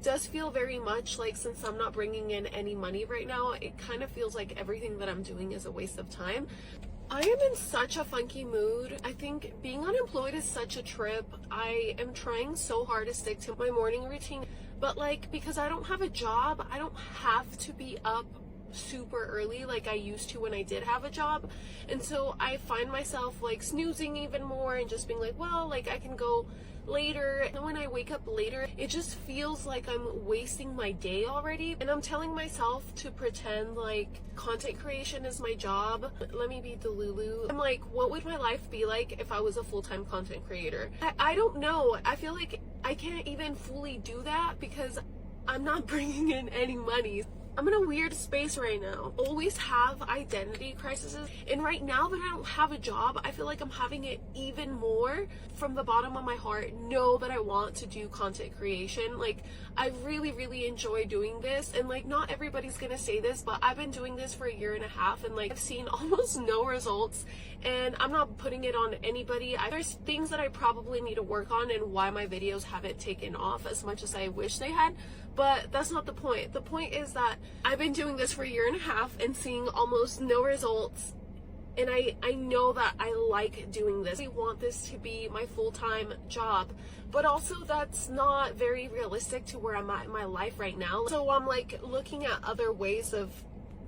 It does feel very much like, since I'm not bringing in any money right now, it kind of feels like everything that I'm doing is a waste of time. I am in such a funky mood. I think being unemployed is such a trip. I am trying so hard to stick to my morning routine, but like, because I don't have a job, I don't have to be up super early like I used to when I did have a job. And so I find myself like snoozing even more and just being like, well, like I can go later. And when I wake up later, it just feels like I'm wasting my day already. And I'm telling myself to pretend like content creation is my job. Let me be Delulu. I'm like, what would my life be like if I was a full-time content creator? I don't know. I feel like I can't even fully do that because I'm not bringing in any money. I'm in a weird space right now. Always have identity crises, and right now that I don't have a job, I feel like I'm having it even more. From the bottom of my heart, know that I want to do content creation. Like, I really enjoy doing this, and like, not everybody's gonna say this, but I've been doing this for a year and a half, and like, I've seen almost no results, and I'm not putting it on anybody. There's things that I probably need to work on and why my videos haven't taken off as much as I wish they had. But that's not the point. The point is that I've been doing this for a year and a half and seeing almost no results. And I know that I like doing this. I want this to be my full-time job. But also that's not very realistic to where I'm at in my life right now. So I'm like looking at other ways of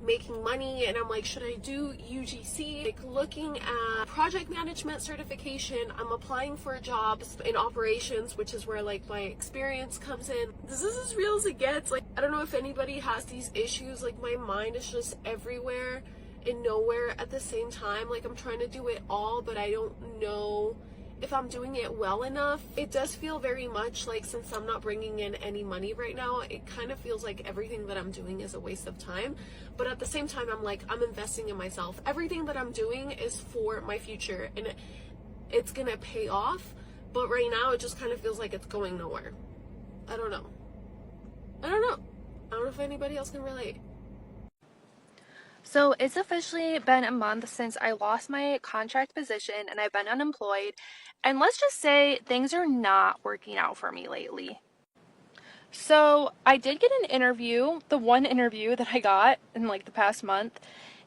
making money, and I'm like, should I do UGC? Like, looking at project management certification. I'm applying for jobs in operations, which is where like my experience comes in. This is as real as it gets. Like, I don't know if anybody has these issues. Like, my mind is just everywhere and nowhere at the same time. Like, I'm trying to do it all, but I don't know if I'm doing it well enough. It does feel very much like, since I'm not bringing in any money right now, it kind of feels like everything that I'm doing is a waste of time. But at the same time, I'm like, I'm investing in myself. Everything that I'm doing is for my future, and it's gonna pay off. But right now, it just kind of feels like it's going nowhere. I don't know. I don't know if anybody else can relate. So it's officially been a month since I lost my contract position and I've been unemployed. And let's just say things are not working out for me lately. So I did get an interview, the one interview that I got in like the past month,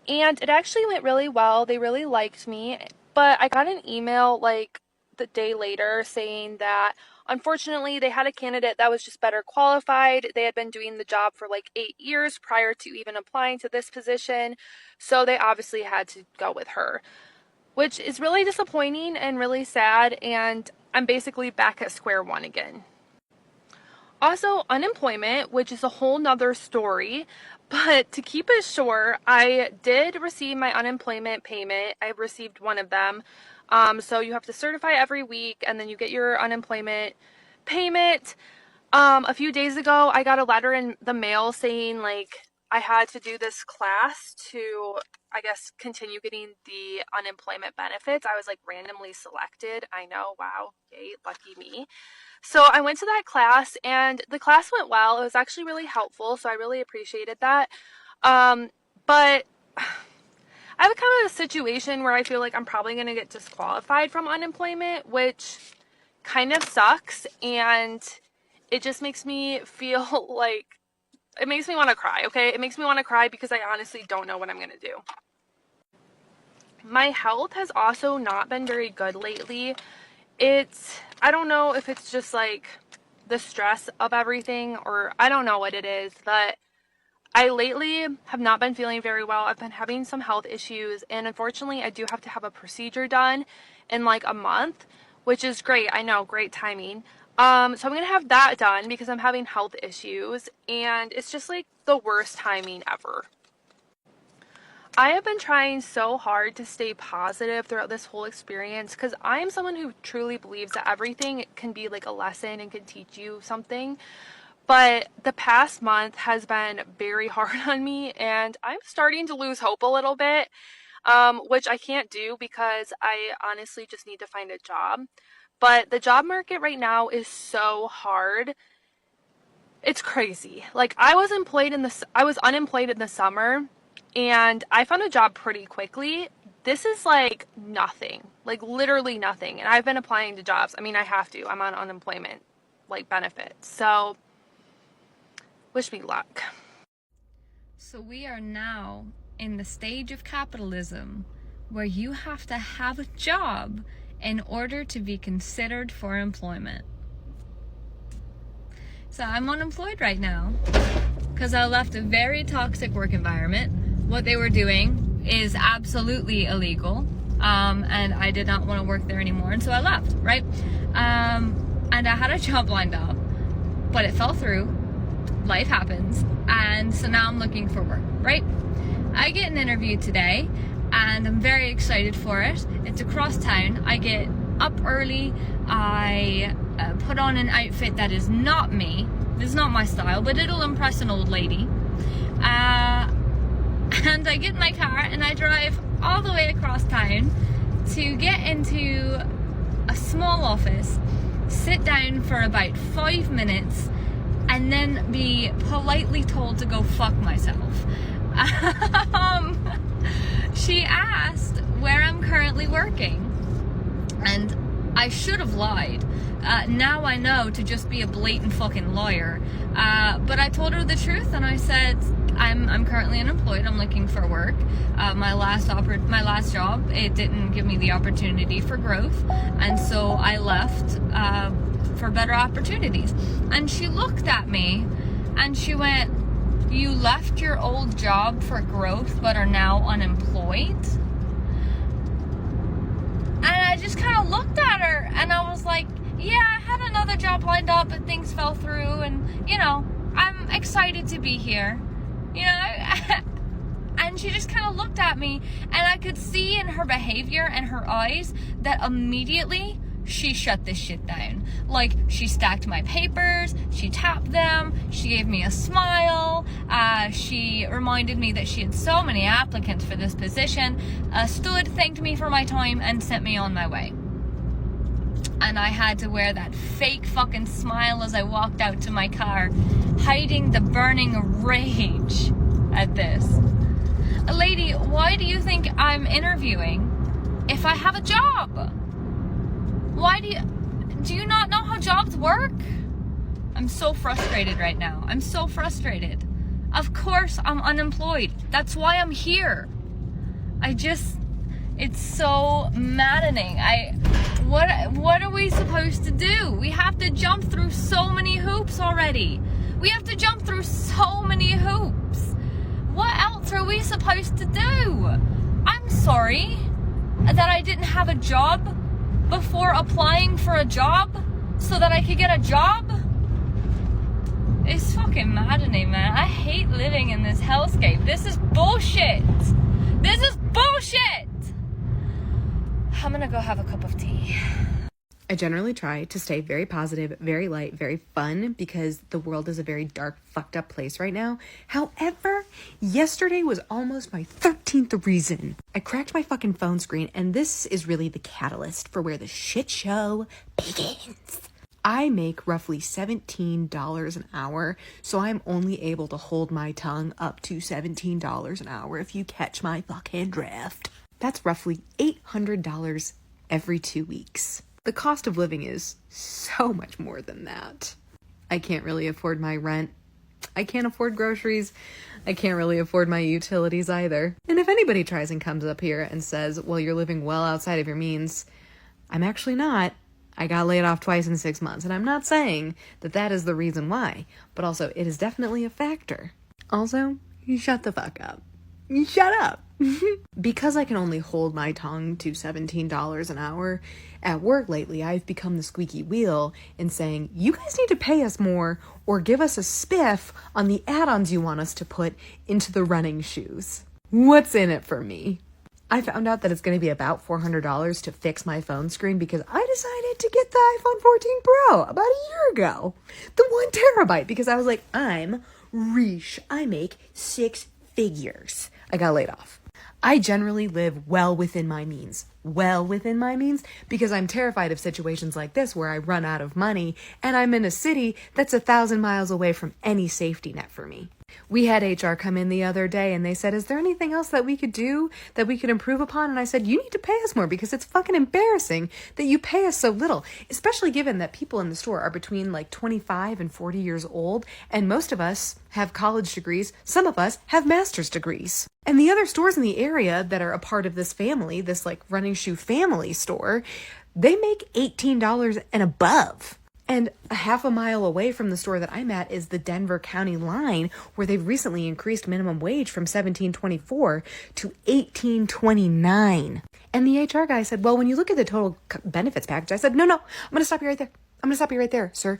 and it actually went really well. They really liked me, but I got an email like the day later saying that unfortunately they had a candidate that was just better qualified. They had been doing the job for like 8 years prior to even applying to this position, so they obviously had to go with her, which is really disappointing and really sad, and I'm basically back at square one again. Also, unemployment, which is a whole nother story, but to keep it short, I did receive my unemployment payment. I received one of them. So you have to certify every week, and then you get your unemployment payment. A few days ago, I got a letter in the mail saying, like, I had to do this class to, I guess, continue getting the unemployment benefits. I was, like, randomly selected. I know, wow, yay, lucky me. So I went to that class, and the class went well. It was actually really helpful, so I really appreciated that. But I have a kind of a situation where I feel like I'm probably going to get disqualified from unemployment, which kind of sucks, and it just makes me feel like, it makes me want to cry, okay? It makes me want to cry because I honestly don't know what I'm going to do. My health has also not been very good lately. I don't know if it's just like the stress of everything, or I don't know what it is, but I lately have not been feeling very well. I've been having some health issues, and unfortunately I do have to have a procedure done in like a month, which is great. I know, great timing. So I'm going to have that done because I'm having health issues, and it's just like the worst timing ever. I have been trying so hard to stay positive throughout this whole experience because I am someone who truly believes that everything can be like a lesson and can teach you something. But the past month has been very hard on me, and I'm starting to lose hope a little bit, which I can't do because I honestly just need to find a job. But the job market right now is so hard. It's crazy. Like, I was unemployed in the summer, and I found a job pretty quickly. This is like nothing, like literally nothing. And I've been applying to jobs. I mean, I have to. I'm on unemployment like benefits. So Wish me luck. So we are now in the stage of capitalism where you have to have a job in order to be considered for employment. So I'm unemployed right now because I left a very toxic work environment. What they were doing is absolutely illegal, and I did not want to work there anymore, and so I left, right? And I had a job lined up, but it fell through. Life happens, and so now I'm looking for work, right? I get an interview today, and I'm very excited for it. It's across town. I get up early. I put on an outfit that is not me. This is not my style, but it'll impress an old lady. And I get in my car and I drive all the way across town to get into a small office, sit down for about 5 minutes, and then be politely told to go fuck myself. She asked where I'm currently working, and I should have lied. Now I know to just be a blatant fucking liar. But I told her the truth, and I said I'm currently unemployed. I'm looking for work. My last job, it didn't give me the opportunity for growth, and so I left for better opportunities. And she looked at me, and she went, "You left your old job for growth, but are now unemployed?" And I just kind of looked at her, and I was like, yeah, I had another job lined up, but things fell through, and, you know, I'm excited to be here, you know? And she just kind of looked at me, and I could see in her behavior and her eyes that immediately she shut this shit down. Like, she stacked my papers, she tapped them, she gave me a smile, she reminded me that she had so many applicants for this position, stood, thanked me for my time, and sent me on my way. And I had to wear that fake fucking smile as I walked out to my car, hiding the burning rage at this. Lady, why do you think I'm interviewing if I have a job? Why do you not know how jobs work? I'm so frustrated right now. I'm so frustrated. Of course I'm unemployed. That's why I'm here. It's so maddening. What are we supposed to do? We have to jump through so many hoops already. We have to jump through so many hoops. What else are we supposed to do? I'm sorry that I didn't have a job before applying for a job so that I could get a job. It's fucking maddening, man. I hate living in this hellscape. This is bullshit. This is bullshit. I'm gonna go have a cup of tea. I generally try to stay very positive, very light, very fun, because the world is a very dark, fucked up place right now. However, yesterday was almost my 13th reason. I cracked my fucking phone screen, and this is really the catalyst for where the shit show begins. I make roughly $17 an hour, so I'm only able to hold my tongue up to $17 an hour if you catch my fucking drift. That's roughly $800 every 2 weeks. The cost of living is so much more than that. I can't really afford my rent. I can't afford groceries. I can't really afford my utilities either. And if anybody tries and comes up here and says, well, you're living well outside of your means, I'm actually not. I got laid off twice in 6 months, and I'm not saying that that is the reason why, but also it is definitely a factor. Also, you shut the fuck up. You shut up. Because I can only hold my tongue to $17 an hour at work lately, I've become the squeaky wheel in saying, you guys need to pay us more or give us a spiff on the add-ons you want us to put into the running shoes. What's in it for me? I found out that it's going to be about $400 to fix my phone screen because I decided to get the iPhone 14 Pro about a year ago. The 1 terabyte, because I was like, I'm riche. I make 6 figures. I got laid off. I generally live well within my means. well within my means because I'm terrified of situations like this where I run out of money and I'm in a city that's 1,000 miles away from any safety net for me. We had HR come in the other day and they said, is there anything else that we could do that we could improve upon? And I said, you need to pay us more because it's fucking embarrassing that you pay us so little, especially given that people in the store are between like 25 and 40 years old. And most of us have college degrees. Some of us have master's degrees. And the other stores in the area that are a part of this family, this like running shoe family store, they make $18 and above. And a half a mile away from the store that I'm at is the Denver County line, where they've recently increased minimum wage from $17.24 to $18.29. And the HR guy said, well, when you look at the total benefits package, I said, no, I'm going to stop you right there. I'm going to stop you right there, sir,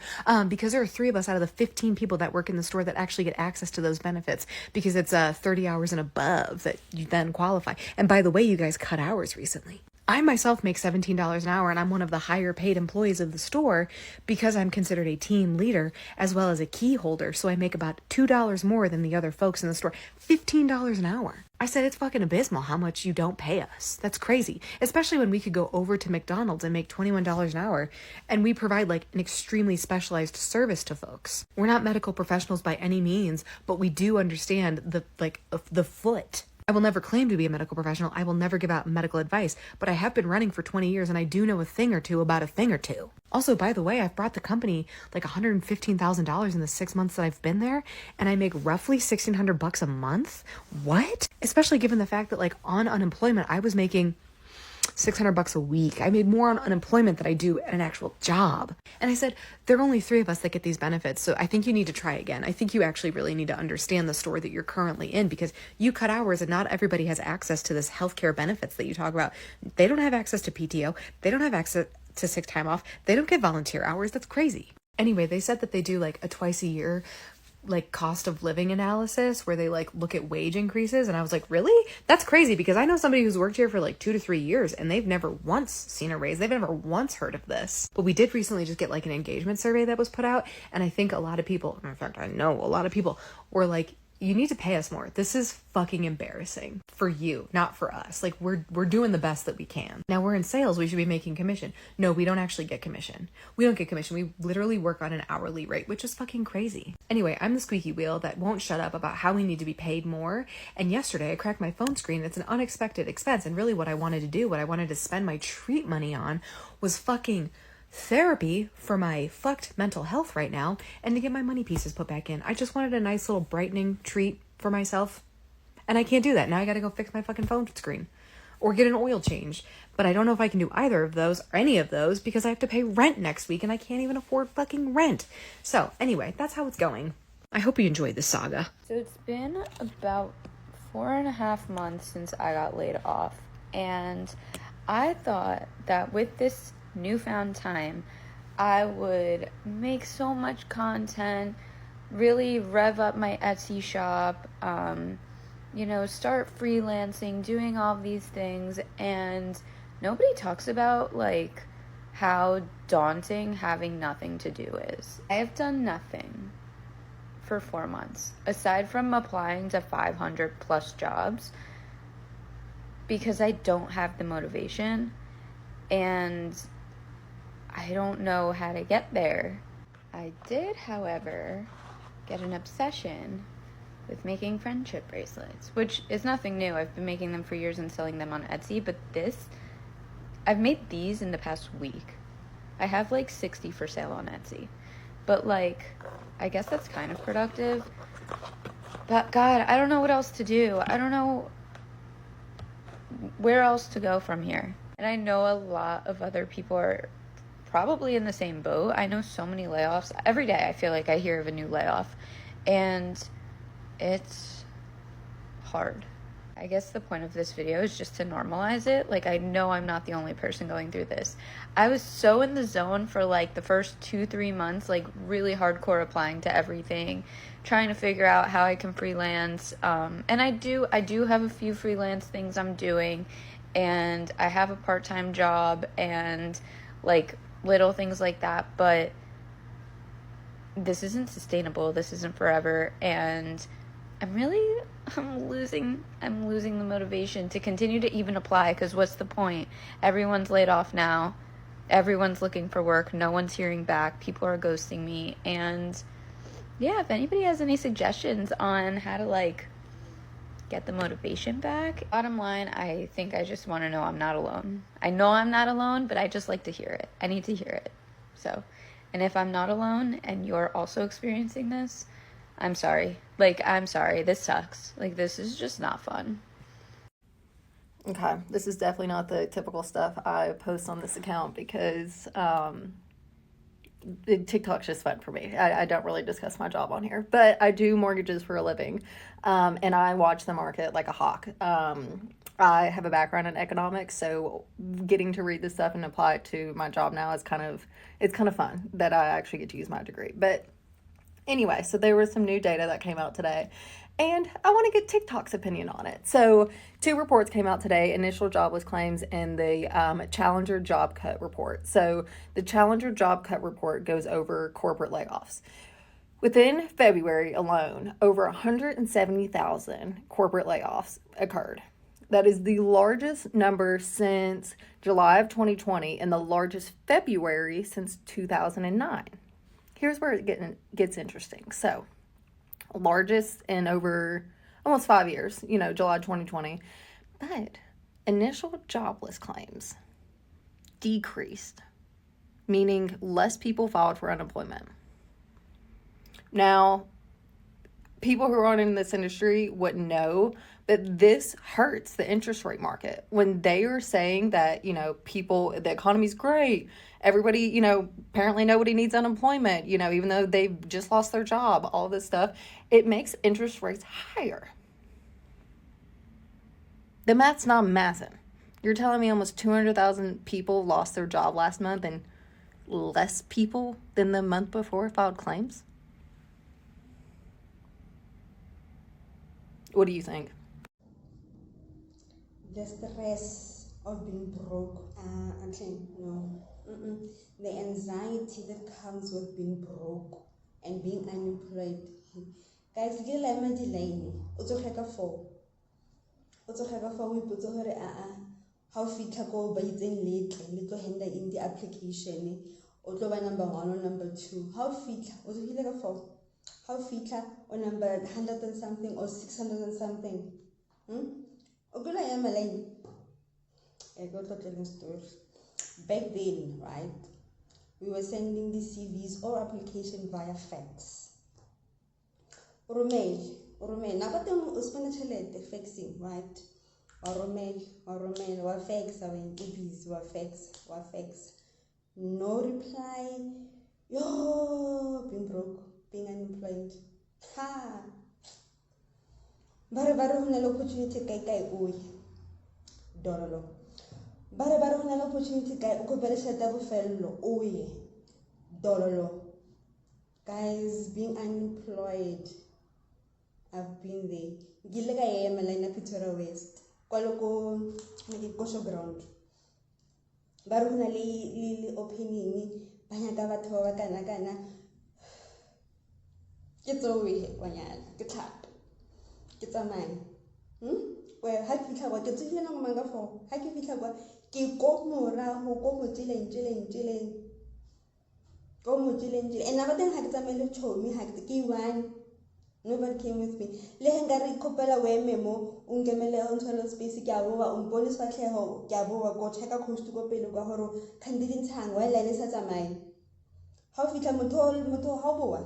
because there are 3 of us out of the 15 people that work in the store that actually get access to those benefits because it's 30 hours and above that you then qualify. And by the way, you guys cut hours recently. I myself make $17 an hour and I'm one of the higher paid employees of the store because I'm considered a team leader as well as a key holder. So I make about $2 more than the other folks in the store. $15 an hour. I said, it's fucking abysmal how much you don't pay us. That's crazy. Especially when we could go over to McDonald's and make $21 an hour and we provide like an extremely specialized service to folks. We're not medical professionals by any means, but we do understand the foot. I will never claim to be a medical professional. I will never give out medical advice, but I have been running for 20 years and I do know a thing or two about a thing or two. Also, by the way, I've brought the company like $115,000 in the 6 months that I've been there, and I make roughly $1,600 a month. What? Especially given the fact that like on unemployment, I was making $600 a week. I made more on unemployment than I do at an actual job. And I said, there are only 3 of us that get these benefits. So I think you need to try again. I think you actually really need to understand the store that you're currently in because you cut hours and not everybody has access to this healthcare benefits that you talk about. They don't have access to PTO. They don't have access to sick time off. They don't get volunteer hours. That's crazy. Anyway, they said that they do like a twice a year like cost of living analysis where they like look at wage increases, and I was like, really? That's crazy because I know somebody who's worked here for like 2 to 3 years and they've never once seen a raise. They've never once heard of this. But we did recently just get like an engagement survey that was put out, and I think a lot of people, in fact I know a lot of people were like, you need to pay us more. This is fucking embarrassing for you, not for us. Like we're doing the best that we can. Now we're in sales. We should be making commission. No, we don't actually get commission. We don't get commission. We literally work on an hourly rate, which is fucking crazy. Anyway, I'm the squeaky wheel that won't shut up about how we need to be paid more. And yesterday I cracked my phone screen. It's an unexpected expense. And really what I wanted to do, what I wanted to spend my treat money on was fucking therapy for my fucked mental health right now and to get my money pieces put back in. I just wanted a nice little brightening treat for myself and I can't do that. Now I gotta go fix my fucking phone screen or get an oil change. But I don't know if I can do either of those or any of those because I have to pay rent next week and I can't even afford fucking rent. So anyway, that's how it's going. I hope you enjoyed this saga. So it's been about 4.5 months since I got laid off, and I thought that with this newfound time, I would make so much content, really rev up my Etsy shop, start freelancing, doing all these things, and nobody talks about like how daunting having nothing to do is. I have done nothing for 4 months aside from applying to 500 plus jobs because I don't have the motivation and I don't know how to get there. I did, however, get an obsession with making friendship bracelets, which is nothing new. I've been making them for years and selling them on Etsy, but I've made these in the past week. I have like 60 for sale on Etsy, but like, I guess that's kind of productive. But God, I don't know what else to do. I don't know where else to go from here. And I know a lot of other people are probably in the same boat. I know so many layoffs. Every day I feel like I hear of a new layoff, and it's hard. I guess the point of this video is just to normalize it. Like, I know I'm not the only person going through this. I was so in the zone for like the first 2-3 months, like really hardcore applying to everything, trying to figure out how I can freelance. And I do have a few freelance things I'm doing, and I have a part-time job and like little things like that, but this isn't sustainable. This isn't forever. And I'm losing the motivation to continue to even apply, because what's the point? Everyone's laid off now. Everyone's looking for work. No one's hearing back. People are ghosting me. And yeah, if anybody has any suggestions on how to like get the motivation back. Bottom line, I think I just want to know I'm not alone. I know I'm not alone, but I just like to hear it. I need to hear it. So, and if I'm not alone and you're also experiencing this, I'm sorry. Like, I'm sorry. This sucks. Like, this is just not fun. Okay, this is definitely not the typical stuff I post on this account because TikTok's just fun for me. I don't really discuss my job on here, but I do mortgages for a living, and I watch the market like a hawk. I have a background in economics, so getting to read this stuff and apply it to my job now is kind of fun that I actually get to use my degree. But anyway, so there was some new data that came out today, and I want to get TikTok's opinion on it. So 2 reports came out today, initial jobless claims and the Challenger job cut report. So the Challenger job cut report goes over corporate layoffs. Within February alone, over 170,000 corporate layoffs occurred. That is the largest number since July of 2020 and the largest February since 2009. Here's where it gets interesting. So, largest in over almost 5 years, July 2020. But initial jobless claims decreased, meaning less people filed for unemployment. Now, people who are in this industry wouldn't know, but this hurts the interest rate market. When they are saying that, the economy's great, everybody, apparently nobody needs unemployment, even though they've just lost their job, all this stuff, it makes interest rates higher. The math's not mathing. You're telling me almost 200,000 people lost their job last month and less people than the month before filed claims? What do you think? The stress of being broke, I'm saying no. The anxiety that comes with being broke and being unemployed. Guys, ke la ma delay o tsogeka for we putso hore how fitla go ba itseng le tlo henda in the application o tlo ba number 1 or number 2. How fitla o tsogile ka for how fitla or number 100 and something or 600 and something. Okula ya malay. I got to tell you a story. Back then, right, we were sending the CVs or application via fax. Romel. Now, but then we spend a faxing, right? Or fax, fax. No reply. Yo, being broke, being unemployed. Ha. Bare hona le opportunity kai oi. Dololo. Bare hona le opportunity kai o kopela shata bofello oi. Dololo. Guys, being unemployed, I've been there. Gile ka emela ina Pretoria West. Kwaloko ngikosho ground. Bare hona le opening banya ka batho ba kana. Ke tsowe kwanyana, ke thata. Ke tsamaya well ha ke fitla kwa ke tsile na manga for ha ke fitla kwa ke ko mora ho ko motileng and now then ha ke tsamaya chomi ha ke one nobody came with me le henga re khopela we memo ungemele on tshwala space ke a boa umpone sa tlheho ke a boa go checka coast go pele kwa horo khandile ntshang wa line sa tsamaya ha fitla motho ha boa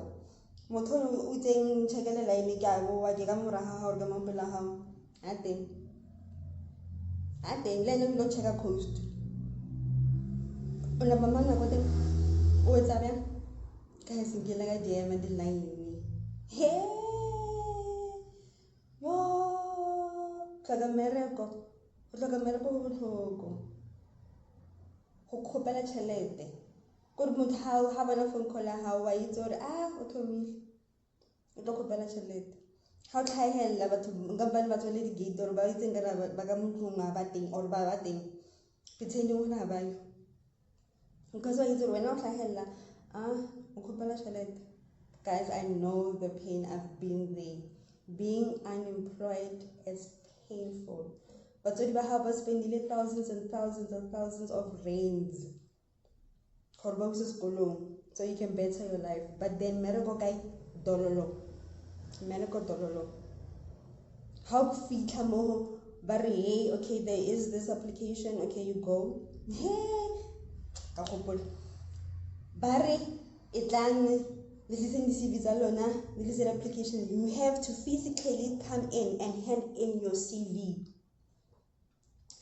motho o tseng tshekele line ke a boa ke ka mora ha hore ka mampela ha a teng le nna lo checka coast ona mama na go teng o etsa bjang ka se ke la ga DM the line he yo tlaga mereko go tlhoko go khopela tšhelete gore motho ha bana phone call ha wa itse gore o thomile o tlo khopela tšhelete ha o tlhaela batho nka bana batho le di gate or ba itseng ka ba ka motlong ba teng or ba teng pretending hona ba yo nka so itse wena o tlhaela o khopela tšhelete. Guys, I know the pain. I've been there. Being unemployed is painful. But what about how spending thousands and thousands and thousands of rands so you can better your life? But then medical guy dololo. Medical dololo. How fika mo but hey, okay, there is this application, okay, you go. Hey, Barry, itlang listen this visa lona, this application. You have to physically come in and hand in your CV.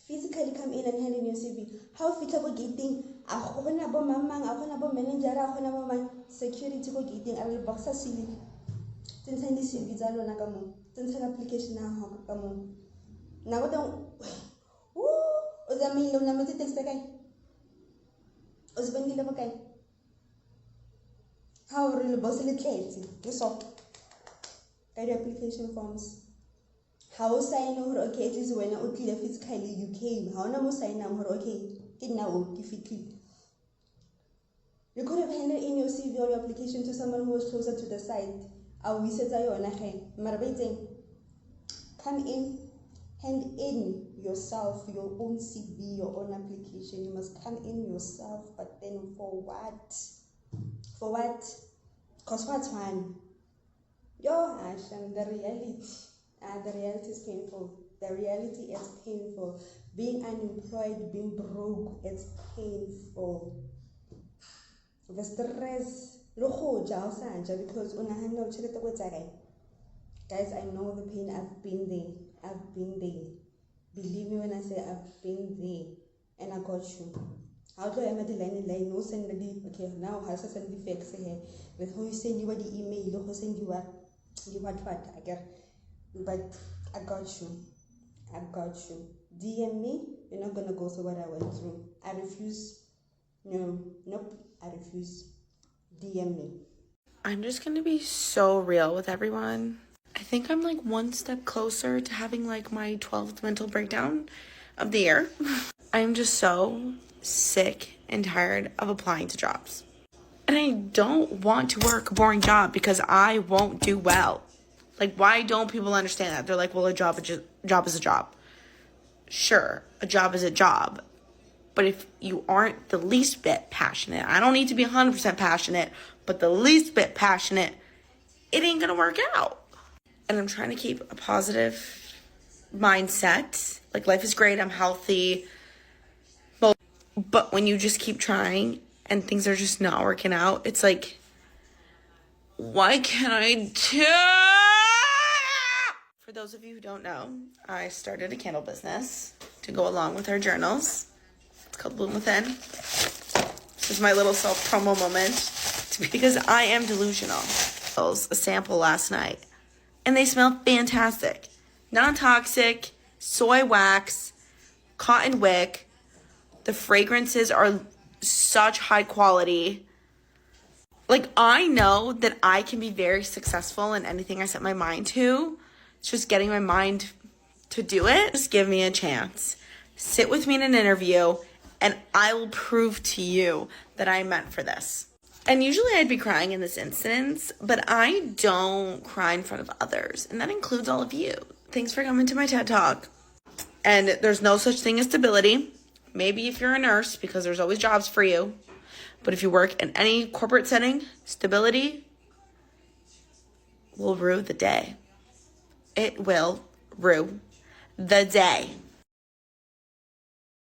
Physically come in and hand in your CV. How fit about getting a honabo mamang, a honabo manager, a honabo security go getting a box of CV. Then send this visa lona kamo. Then send application now kamo. Now what don't Ozami lona mati text guy. Ozbandi lava guy. How really boss literacy? You saw guide application forms. How sign over okay it is when you clear physically you came. How no sign over okay it now difficult. You could have handed in your CV or your application to someone who was closer to the site. We said come in, hand in yourself, your own CV, your own application. You must come in yourself, but then for what? For what? Cause what's one? Yo, Asham, the reality is painful. The reality is painful. Being unemployed, being broke, it's painful. The stress, because guys, I know the pain. I've been there. Believe me when I say I've been there, and I got you. How do I am at the line? No send the okay now has to send the facts here. With who you send you the email, who send you what I get. But I got you. DM me, you're not gonna go through what I went through. I refuse. Nope, I refuse. DM me. I'm just gonna be so real with everyone. I think I'm like one step closer to having like my 12th mental breakdown of the year. I'm just so sick and tired of applying to jobs. And I don't want to work a boring job because I won't do well. Like, why don't people understand that? They're like, well, a job is a job. Sure, a job is a job. But if you aren't the least bit passionate, I don't need to be 100% passionate, but the least bit passionate, it ain't gonna work out. And I'm trying to keep a positive mindset. Like, life is great, I'm healthy. But when you just keep trying and things are just not working out, it's like, why can't I do? For those of you who don't know, I started a candle business to go along with our journals. It's called Bloom Within. This is my little self-promo moment because I am delusional. A sample last night and they smell fantastic. Non-toxic, soy wax, cotton wick. The fragrances are such high quality. Like, I know that I can be very successful in anything I set my mind to. It's just getting my mind to do it. Just give me a chance. Sit with me in an interview, and I will prove to you that I'm meant for this. And usually I'd be crying in this instance, but I don't cry in front of others, and that includes all of you. Thanks for coming to my TED Talk. And there's no such thing as stability. Maybe if you're a nurse, because there's always jobs for you. But if you work in any corporate setting, stability will rue the day. It will rue the day.